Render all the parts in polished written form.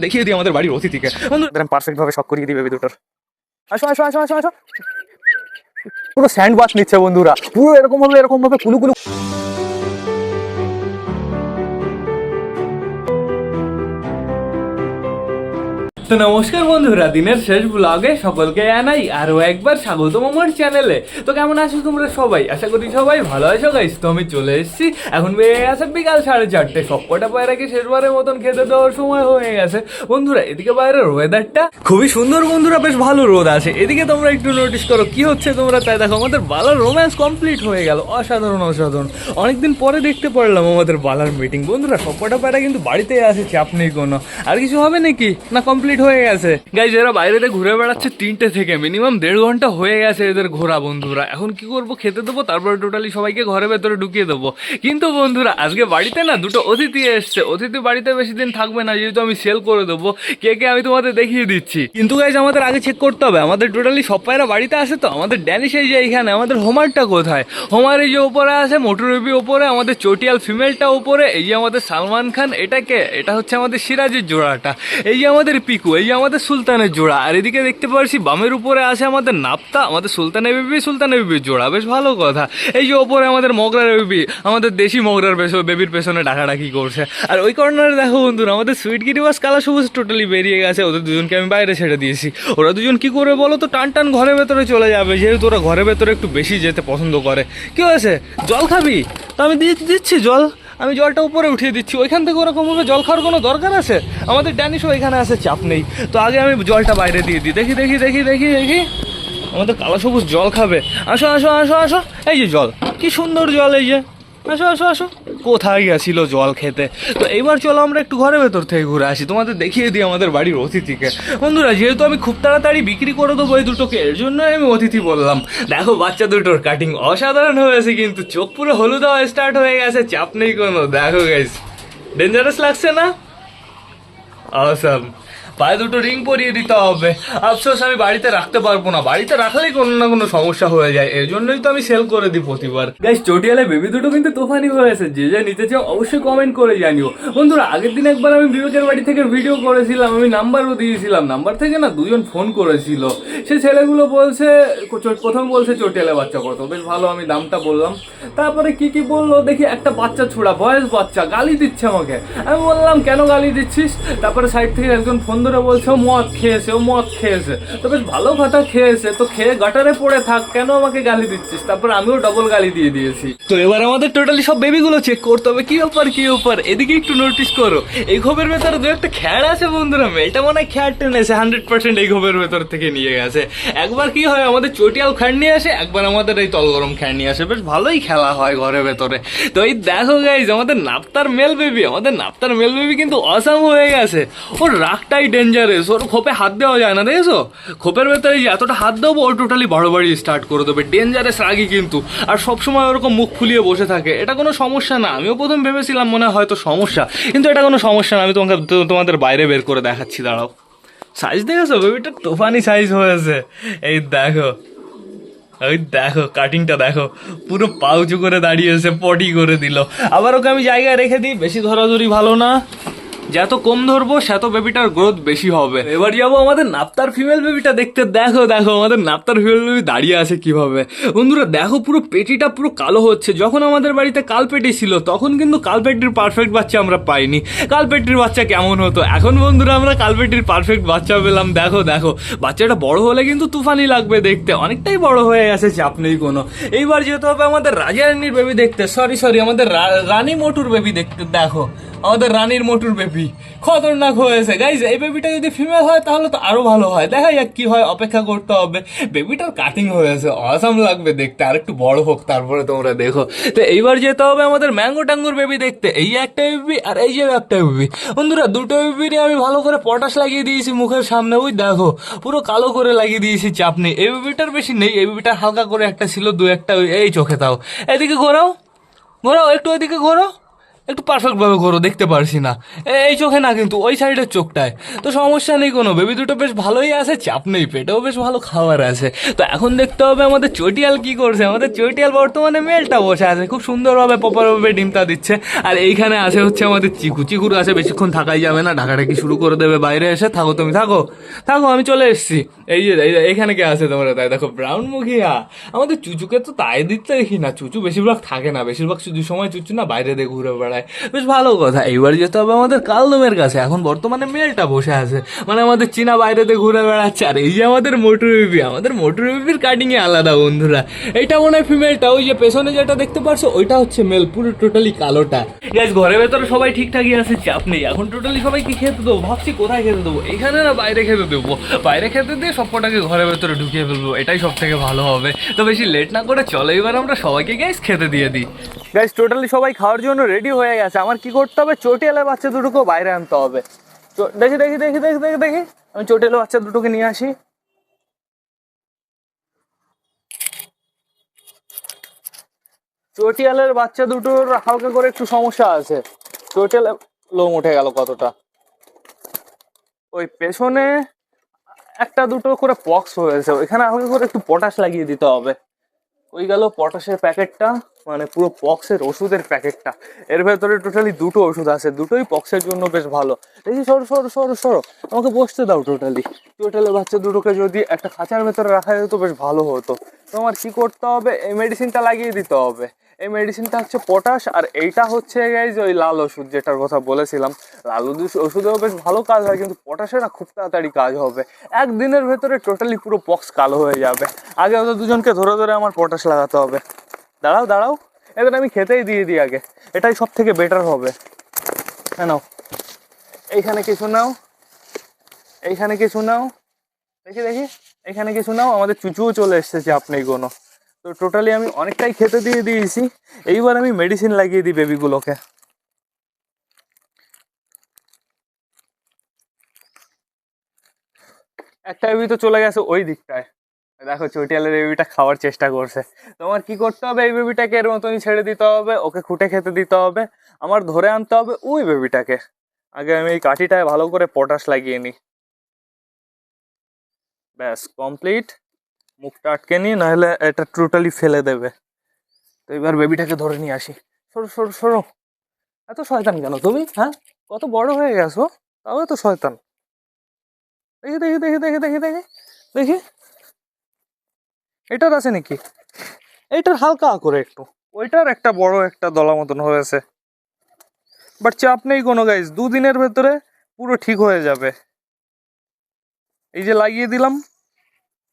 দেখিয়ে দিই আমাদের বাড়ির অতিথিকে। পারফেক্ট ভাবে শক করিয়ে দিই বেবি দুটোর। আসো আসো আসো আসো আসো। পুরো স্যান্ড বাথ নিচ্ছে বন্ধুরা, পুরো এরকম ভাবে কুলু কুলু। তো নমস্কার বন্ধুরা, দিনের শেষ ব্লগে সকলকে জানাই আরও একবার স্বাগতম আমার চ্যানেলে। তো কেমন আছো তোমরা সবাই? আশা করি সবাই ভালো আছো গাইস। তো আমি চলে এসেছি, এখন বেরিয়ে গেছে বিকাল 4:30। সবকটা পায়রাকে শেষবারের মতন খেতে দেওয়ার সময় হয়ে গেছে বন্ধুরা। এদিকে বাইরের ওয়েদারটা খুবই সুন্দর বন্ধুরা, বেশ ভালো রোদ আছে। এদিকে তোমরা একটু নোটিস করো কি হচ্ছে তোমরা, তাই দেখো আমাদের বালার রোম্যান্স কমপ্লিট হয়ে গেল। অসাধারণ অসাধারণ, অনেকদিন পরে দেখতে পারলাম আমাদের বালার মিটিং বন্ধুরা। সবকটা পায়রা কিন্তু বাড়িতেই আছে, চাপ নেই কোনো। আর কিছু হবে নাকি না কমপ্লিট হয়ে গেছে গাইজ। এরা বাইরেতে ঘুরে বেড়াচ্ছে 3টে থেকে, মিনিমাম 1.5 ঘন্টা হয়ে গেছে এদের ঘোরা বন্ধুরা। এখন কি করবো, খেতে দেবো, তারপরে টোটালি সবাইকে ঘরের ভেতরে ঢুকিয়ে দেবো। কিন্তু বন্ধুরা আজকে বাড়িতে না দুটো অতিথি এসছে। অতিথি বাড়িতে বেশি দিন থাকবে না, যেহেতু আমি সেল করে দেবো। কে কে আমি তোমাদের দেখিয়ে দিচ্ছি। কিন্তু গাইজ আমাদের আগে চেক করতে হবে আমাদের টোটালি সব পায়রা বাড়িতে আসে তো। আমাদের ড্যানিশ এই যে এইখানে, আমাদের হোমারটা কোথায়? হোমার এই যে ওপরে আছে, মোটরবেবি ওপরে, আমাদের চটিয়াল ফিমেলটা ওপরে, এই যে আমাদের সালমান খান, এটা হচ্ছে আমাদের সিরাজের জোড়াটা, এই যে আমাদের পিকু, এই যে আমাদের সুলতানের জোড়া। আর এদিকে দেখতে পাচ্ছি বামের উপরে আছে আমাদের নাপ্তা, আমাদের সুলতানের বেবির জোড়া, বেশ ভালো কথা। এই যে ওপরে আমাদের মগরার বেবি, আমাদের দেশি মগরার বেবির পেছনে ডাকাডাকি করছে। আর ওই কর্নারে দেখো বন্ধুরা আমাদের সুইট গিরিবাস কালা সবুজ টোটালি বেরিয়ে গেছে। ওদের দুজনকে আমি বাইরে ছেড়ে দিয়েছি। ওরা দুজন কি করে বলো তো, টান টান ঘরের ভেতরে চলে যাবে, যেহেতু ওরা ঘরের ভেতরে একটু বেশি যেতে পছন্দ করে। কি হয়েছে, জল খাবি? তো আমি দিচ্ছি জল, আমি জলটা উপরে উঠিয়ে দিচ্ছি। ওইখান থেকে ওরকমভাবে জল খাওয়ার কোনো দরকার আছে? আমাদের ড্যানিশও এখানে আছে, চাপ নেই। তো আগে আমি জলটা বাইরে দিয়ে দিই, দেখি দেখি দেখি দেখি দেখি আমাদের কালো সবুজ জল খাবে। আসো আসো আসো আসো, এই যে জল, কি সুন্দর জল, এই যে আসো আসো আসো। কোথায় গেছিল জল খেতে? তো এইবার চলো আমরা একটু ঘরের ভেতর থেকে ঘুরে আসি, তোমাদের দেখিয়ে দিই আমাদের বাড়ির অতিথিকে বন্ধুরা। যেহেতু আমি খুব তাড়াতাড়ি বিক্রি করে দেবো এই দুটোকে, এর জন্য আমি অতিথি বললাম। দেখো বাচ্চা দুটোর কাটিং অসাধারণ হয়েছে, কিন্তু চোখ পুরো হলুদ হওয়া স্টার্ট হয়ে গেছে, চাপ নেই কোনো। দেখো গাইস, ডেঞ্জারাস লাগছে না? অসাম। পায়ে দুটো রিং পরিয়ে দিতে হবে। আফসোস আমি বাড়িতে রাখতে পারবো না, বাড়িতে রাখলেই কোনো না কোনো সমস্যা হয়ে যায়, এর জন্যই তো আমি সেল করে দিই প্রতিবার। গাইস চটিয়ালে বেবি দুটো কিন্তু তোফানি হয়েছে, যে যে নিতে চাও অবশ্যই কমেন্ট করে জানিও বন্ধুরা। আগের দিন একবার আমি বিবেকের বাড়ি থেকে ভিডিও করেছিলাম, আমি নাম্বারও দিয়েছিলাম। নাম্বার থেকে না দুজন ফোন করেছিল। সে ছেলেগুলো বলছে, প্রথম বলছে চটিয়ালে বাচ্চা কত, বেশ ভালো, আমি দামটা বললাম। তারপরে কি কি বললো দেখি, একটা বাচ্চা ছুড়া, বয়স বাচ্চা, গালি দিচ্ছে আমাকে। আমি বললাম কেন গালি দিচ্ছিস? তারপরে সাইড থেকে একজন ফোন ধরে বলছে ও মদ খেয়েছে। তো বেশ ভালো কথা, খেয়েছে তো খেয়ে গাটারে পড়ে থাক, কেন আমাকে গালি দিচ্ছিস? তারপর আমিও ডবল গালি দিয়ে দিয়েছি। তো এবার আমাদের টোটালি সব বেবিগুলো চেক করতে হবে, কি ব্যাপার। এদিকে একটু নোটিস করো, এই ঘোপের ভেতরে দু একটা খ্যাড় আছে বন্ধুরা। মেয়েটা মনে হয় খ্যাড় টেনেছে, 100% এই ঘোপের ভেতর থেকে নিয়ে গেছে। একবার কি হয়, আমাদের চটিয়াল খ্যাড় নিয়ে আসে, একবার আমাদের এই তলগরম খ্যাড় নিয়ে আসে, বেশ ভালোই খেলা হয় ঘরের ভেতরে। তো এই দেখো গাইজ, আমাদের নাপ্তার মেল বেবি কিন্তু অসাম হয়ে গেছে। ওর রাগটাই ডেঞ্জারাস, ওর খোপে হাত দেওয়া যায় না, দেখেছো? খোপের ভেতরে যে এতটা হাত দেবো ও টোটালি বাড়াবাড়ি স্টার্ট করে দেবে। ডেঞ্জারাস রাগি কিন্তু, আর সবসময় ওরকম মুখ ফুলিয়ে বসে থাকে। এটা কোনো সমস্যা না, আমিও প্রথম ভেবেছিলাম মনে হয় হয়তো সমস্যা, কিন্তু এটা কোনো সমস্যা না। আমি তোমাদের বাইরে বের করে দেখাচ্ছি, দাঁড়াও। সাইজ দেখেছো, বেবিটা তোফানি সাইজ হয়েছে। এই দেখো, ওই দেখো কাটিংটা দেখো, পুরো পাউচু করে দাঁড়িয়েছে, পটি করে দিল। আবার ওকে আমি জায়গায় রেখে দিই, বেশি ধরাধরি ভালো না, যত কম ধরবো সেত বেবিটার গ্রোথ বেশি হবে। এবার যাবো আমাদের নাপ্তার ফিমেল বেবিটা দেখতে। দেখো আমাদের নাপ্তার ফিমেল বেবি দাঁড়িয়ে আছে কিভাবে বন্ধুরা। দেখো পুরো পেটিটা পুরো কালো হচ্ছে। যখন আমাদের বাড়িতে কালপেটি ছিল তখন কিন্তু কালপেটির পারফেক্ট বাচ্চা আমরা পাইনি। কালপেটির বাচ্চা কেমন হতো, এখন বন্ধুরা আমরা কালপেটির পারফেক্ট বাচ্চা পেলাম। দেখো বাচ্চাটা বড় হলে কিন্তু তুফানি লাগবে দেখতে, অনেকটাই বড় হয়ে গেছে, চাপ নেই কোনো। এইবার যেতে হবে আমাদের রাজারানীর বেবি দেখতে, সরি আমাদের রানী মোটুর বেবি দেখতে। দেখো আমাদের রানীর মোটুর বেবি খতরনাক হয়েছে গাইজ। এই বেবিটা যদি ফিমেল হয় তাহলে তো আরো ভালো হয়, দেখা যাক কি হয়, অপেক্ষা করতে হবে। বেবিটার কাটিং হয়েছে, অসাম লাগবে দেখতে, আর একটু বড় হোক তারপরে তোমরা দেখো। তো এইবার যেতে হবে আমাদের ম্যাঙ্গো টাঙ্গুর বেবি দেখতে। এই একটা বেবি আর এই যে একটা বেবি বন্ধুরা, দুটো বেবিরই আমি ভালো করে পটাশ লাগিয়ে দিয়েছি মুখের সামনে। ওই দেখো পুরো কালো করে লাগিয়ে দিয়েছি, চাপ নেই। এই বেবিটার বেশি নেই, এই বেবিটার হালকা করে একটা ছিল, দু একটা এই চোখে তাও। এদিকে ঘোরাও একটু, এদিকে ঘোরাও। একটু পারফেক্টভাবে করো, দেখতে পারছি না। এই চোখে না কিন্তু, ওই সাইডের চোখটায়। তো সমস্যা নেই কোনো, বেবি দুটো বেশ ভালোই আছে, চাপ নেই, পেটেও বেশ ভালো খাবার আছে। তো এখন দেখতে হবে আমাদের চটিয়াল কি করছে। আমাদের চটিয়াল বর্তমানে মেলটা বসে আছে, খুব সুন্দরভাবে প্রপারভাবে ডিমটা দিচ্ছে। আর এইখানে আছে হচ্ছে আমাদের চিকু। চিকুর আছে বেশিক্ষণ থাকাই যাবে না, ঢাকাঢাকি শুরু করে দেবে বাইরে এসে। থাকো তুমি, থাকো থাকো, আমি চলে এসেছি। এই যে এখানে কে আছে তোমরা? তাই দেখো, ব্রাউন মুখিয়া। আমাদের চুচুকে তো তাই দিতে দেখি না, চুচু বেশিরভাগ থাকে না, বেশিরভাগ শুধু সময় চুচু না বাইরে দিয়ে ঘুরে বেড়ায়। বেশ ভালো কথা। এইবার যেতে হবে আমাদের কালদমের কাছে। এখন বর্তমানে মেলটা বসে আছে, মানে আমাদের চীনা বাইরে দিয়ে ঘুরে বেড়াচ্ছে। আর এই যে আমাদের মোটু বেবি, আমাদের মোটু বেবির কাটিং এ আলাদা বন্ধুরা। এইটা মনে হয় ফিমেলটা, ওই যে পেছনে যেটা দেখতে পারছো ওইটা হচ্ছে মেল, পুরো টোটালি কালোটা। গাইস ঘরের ভেতরে সবাই ঠিকঠাকই আছে, চাপ নেই। এখন টোটালি সবাইকে খেতে দেবো, ভাবছি কোথায় খেতে দেবো, এখানে না বাইরে খেতে দেবো। বাইরে খেতে দিয়ে সবকটাকে ঘরের ভেতরে ঢুকিয়ে ফেলবো, এটাই সব থেকে ভালো হবে। তো বেশি লেট না করে চলো এবার আমরা সবাইকে গাইস খেতে দিয়ে দিই। গাইস টোটালি সবাই খাওয়ার জন্য রেডি হয়ে গেছে। আমার কি করতে হবে, চটিয়ালের বাচ্চা দুটোকেও বাইরে আনতে হবে। দেখি দেখি দেখি দেখি দেখি দেখি, আমি চটিয়ালের বাচ্চা দুটোকে নিয়ে আসি। চটিয়ালের বাচ্চা দুটোর হালকা করে একটু সমস্যা আছে। চটিয়ালে লোম উঠে গেল কতটা, ওই পেছনে একটা দুটো করে পক্স হয়েছে, ওইখানে হালকা করে একটু পটাশ লাগিয়ে দিতে হবে। ওই গেল পটাশের প্যাকেটটা, মানে পুরো পক্সের ওষুধের প্যাকেটটা। এর ভেতরে টোটালি দুটো ওষুধ আছে, দুটোই পক্সের জন্য বেশ ভালো। দেখি সরো সরো সরো সরো, আমাকে বসতে দাও। টোটালি বাচ্চা দুটোকে যদি একটা খাঁচার ভেতরে রাখা যেত বেশ ভালো হতো। তোমার কি করতে হবে, এই মেডিসিনটা লাগিয়ে দিতে হবে। এই মেডিসিনটা হচ্ছে পটাশ, আর এইটা হচ্ছে গাইজ ওই লাল ওষুধ যেটার কথা বলেছিলাম। লাল ওষুধেও বেশ ভালো কাজ হয়, কিন্তু পটাশে না খুব তাড়াতাড়ি কাজ হবে। একদিনের ভেতরে টোটালি পুরো পক্স কালো হয়ে যাবে। আগে ওদের দুজনকে ধরে ধরে আমার পটাশ লাগাতে হবে। দাঁড়াও দাঁড়াও, এদের আমি খেতেই দিয়ে দিই আগে, এটাই সব থেকে বেটার হবে। হ্যাঁ নাও, এইখানে কিছু নাও, এইখানে কিছু নাও, দেখি দেখি, এখানে কিছু নাও। আমাদের চুচুও চলে এসেছে আপনি কোনো। তো টোটালি আমি অনেকটাই খেতে দিয়ে দিয়েছি। এইবার আমি মেডিসিন লাগিয়ে দিই বেবিগুলোকে। একটা বেবি তো চলে গেছে ওই দিকটায়, দেখো চটিয়ালের বেবিটা খাওয়ার চেষ্টা করছে। তোমার কি করতে হবে, এই বেবিটাকে এর মতনই ছেড়ে দিতে হবে, ওকে খুঁটে খেতে দিতে হবে। আমার ধরে আনতে হবে ওই বেবিটাকে। আগে আমি এই কাঠিটায় ভালো করে পটাশ লাগিয়ে নিই। ব্যাস কমপ্লিট। মুখটা আটকে নিই, নাহলে এটা টোটালি ফেলে দেবে। তো এবার বেবিটাকে ধরে নিয়ে আসি। সরো সরো সরো, এত শয়তান কেন তুমি? হ্যাঁ, কত বড় হয়ে গেছো, তাও এত শয়তান। দেখি দেখি দেখি দেখি দেখি দেখি দেখি, এটার আছে নাকি? এইটার হালকা করে একটু, ওইটার একটা বড় একটা দলা মতন হয়েছে। বাট চাপ নেই কোনো গাইজ, দুদিনের ভেতরে পুরো ঠিক হয়ে যাবে। এই যে লাগিয়ে দিলাম,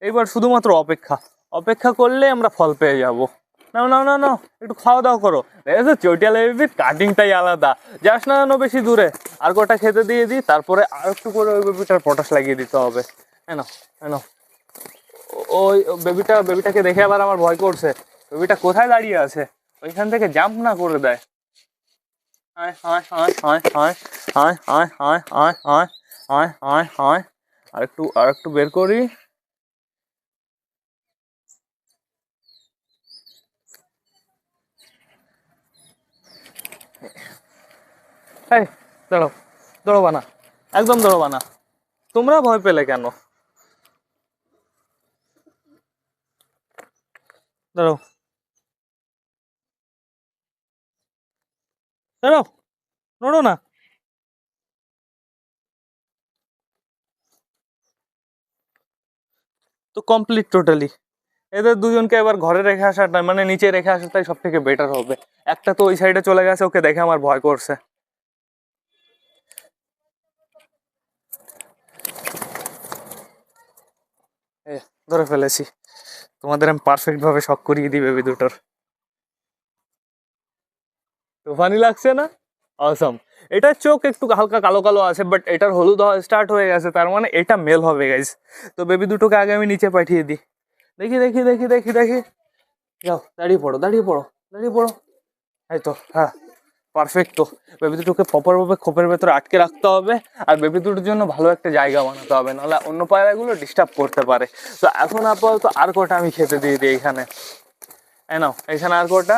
এইবার শুধুমাত্র অপেক্ষা। অপেক্ষা করলে আমরা ফল পেয়ে যাব। নাও নাও নাও নাও, একটু খাওয়া দাওয়া করো। দেখেছো চটিয়ালের বেবির কাটিংটাই আলাদা। যাস না না বেশি দূরে, আর কটা খেতে দিয়ে দিই, তারপরে আর একটু করে ওই বেবিটার পটাশ লাগিয়ে দিতে হবে। হ্যাঁ নাও হ্যাঁ নাও। ওই বেবিটাকে দেখে আবার আমার ভয় করছে। বেবিটা কোথায় দাঁড়িয়ে আছে, ওইখান থেকে জাম্প না করে দেয়। আয় আয় আয় আয় আয় আয় আয় আয় আয় আয় আয় আয় আয়, আর একটু বের করি। এই দাঁড়াও, দৌড়বা না, একদম দৌড়বা না। তোমরা ভয় পেলে কেন? দাঁড়াও দাঁড়াও, নড়ো না। তো কমপ্লিট টোটালি। এদের দুজনকে এবার ঘরে রেখে আসাটা, মানে নিচে রেখে আসাটাই সব থেকে বেটার হবে। একটা তো ওই সাইডে চলে গেছে, ওকে দেখে আমার ভয় করছে। এ ধরে ফেলেছি। তোমাদের আমি পারফেক্ট ভাবে শক করিয়ে দিই বেবি দুটোর। তুফানি লাগছে না? অসম। এটার চোখ একটু হালকা কালো কালো আছে, বাট এটার হলুদ হওয়া স্টার্ট হয়ে গেছে, তার মানে এটা মেল হবে গাইস। তো বেবি দুটোকে আগে আমি নিচে পাঠিয়ে দিই। দেখি দেখি দেখি দেখি দেখি, যাও দাঁড়িয়ে পড়ো দাঁড়িয়ে পড়ো দাঁড়িয়ে পড়ো। এই তো, হ্যাঁ পারফেক্ট। তো বেবি দুটোকে প্রপারভাবে খোপের ভেতরে আটকে রাখতে হবে, আর বেবি দুটোর জন্য ভালো একটা জায়গা বানাতে হবে, নাহলে অন্য পায়রাগুলো ডিস্টার্ব করতে পারে। তো এখন আপাতত আর কটা আমি খেতে দিয়ে দিই এখানে। এই নাও, এখানে আর কটা,